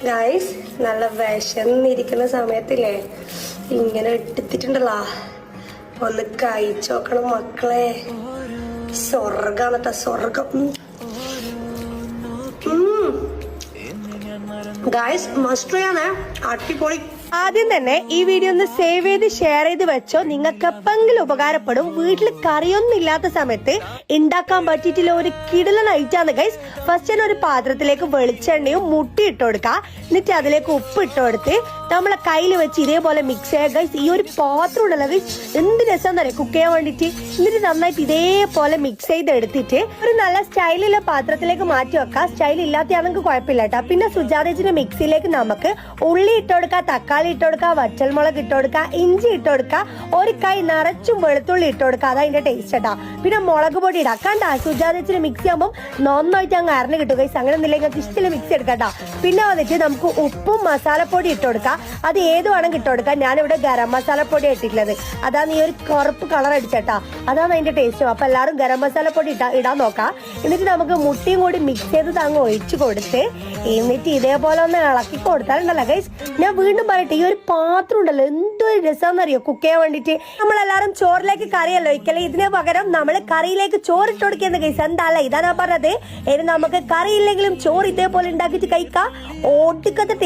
Guys നല്ല വിശന്നിരിക്കുന്ന സമയത്തില്ലേ ഇങ്ങനെ എടുത്തിട്ടുണ്ടല്ലോ, ഒന്ന് കഴിച്ചു നോക്കണം മക്കളെ. സ്വർഗാണത്ത സ്വർഗം. ഗൈസ് മസ്റ്റ് ആണ്, അടിപൊളി. ആദ്യം തന്നെ ഈ വീഡിയോ ഒന്ന് സേവ് ചെയ്ത് ഷെയർ ചെയ്ത് വെച്ചോ, നിങ്ങൾക്ക് എപ്പെങ്കിലും ഉപകാരപ്പെടും. വീട്ടിൽ കറിയൊന്നും ഇല്ലാത്ത സമയത്ത് ഉണ്ടാക്കാൻ പറ്റിയിട്ടുള്ള ഒരു കിടിലൻ ഐറ്റാണ് ഗൈസ്. ഫസ്റ്റ് തന്നെ ഒരു പാത്രത്തിലേക്ക് വെളിച്ചെണ്ണയും മുട്ടി ഇട്ട് കൊടുക്കുക. എന്നിട്ട് അതിലേക്ക് ഉപ്പ് ഇട്ട് കൊടുത്ത് നമ്മളെ കയ്യിൽ വെച്ച് ഇതേപോലെ മിക്സ് ചെയ്യുക ഗൈസ്. ഈ ഒരു പാത്രം ഉണ്ടല്ലോ ഗൈസ്, എന്ത് രസം അറിയാം കുക്ക് ചെയ്യാൻ വേണ്ടിട്ട്. എന്നിട്ട് നന്നായിട്ട് ഇതേപോലെ മിക്സ് ചെയ്ത് എടുത്തിട്ട് ഒരു നല്ല സ്റ്റൈലുള്ള പാത്രത്തിലേക്ക് മാറ്റി വെക്കാം. സ്റ്റൈൽ ഇല്ലാത്തയാണെങ്കിൽ കുഴപ്പമില്ല കേട്ടോ. പിന്നെ സുജാതയുടെ മിക്സിയിലേക്ക് നമുക്ക് ഉള്ളി ഇട്ട് കൊടുക്കുക, തക്കാളി ഇട്ട് കൊടുക്കുക, വറ്റൽമുളക് ഇട്ട് കൊടുക്കുക, ഇഞ്ചി ഇട്ട് കൊടുക്കുക, ഒരു കൈ നിറച്ചും വെളുത്തുള്ളി ഇട്ട് കൊടുക്കുക. അതതിന്റെ ടേസ്റ്റ് കേട്ടാ. പിന്നെ മുളക് പൊടി ഇടാം. കണ്ടാ സുജാതച്ചിന് മിക്സ് ചെയ്യുമ്പോൾ നന്നായിട്ട് അങ്ങ് അരഞ്ഞ് കിട്ടും ഗൈസ്. അങ്ങനെ ഒന്നില്ലെങ്കിൽ ഇഷ്ടത്തിൽ മിക്സ് എടുക്കട്ടാ. പിന്നെ വന്നിട്ട് നമുക്ക് ഉപ്പും മസാലപ്പൊടി ഇട്ട് കൊടുക്കാം. അത് ഏത് വേണമെങ്കിൽ ഇട്ട് കൊടുക്കാം. ഞാനിവിടെ ഗരം മസാലപ്പൊടി ഇട്ടിട്ടുള്ളത്. അതാണ് ഈ ഒരു കറുപ്പ് കളർ അടിച്ചേട്ടാ, അതാണ് അതിന്റെ ടേസ്റ്റും. അപ്പൊ എല്ലാവരും ഗരം മസാലപ്പൊടി ഇടാൻ നോക്കാം. എന്നിട്ട് നമുക്ക് മുട്ടിയും കൂടി മിക്സ് ചെയ്ത് അങ്ങ് ഒഴിച്ചു കൊടുത്ത് എന്നിട്ട് ഇതേപോലെ ഒന്ന് ഇളക്കി കൊടുത്താലുണ്ടല്ലോ ഗൈസ്. ഞാൻ വീണ്ടും പറയട്ടെ, ഈ ഒരു പാത്രം ഉണ്ടല്ലോ എന്തൊരു രസമെന്നറിയോ കുക്ക് ചെയ്യാൻ വേണ്ടിട്ട്. നമ്മളെല്ലാരും ചോറിലേക്ക് കറിയല്ലോ ഒഴിക്കല്, ഇതിന് പകരം നമ്മൾ കറിയിലേക്ക് ചോറിട്ട് കൊടുക്കുന്ന ഗൈസ്. എന്താല്ല ഇതാ ഞാൻ പറഞ്ഞത്. ഇനി നമുക്ക് കറിയില്ലെങ്കിലും ചോറ് ഇതേപോലെ ഉണ്ടാക്കിയിട്ട് കഴിക്കാം. ഓട്ടിക്കത്തെ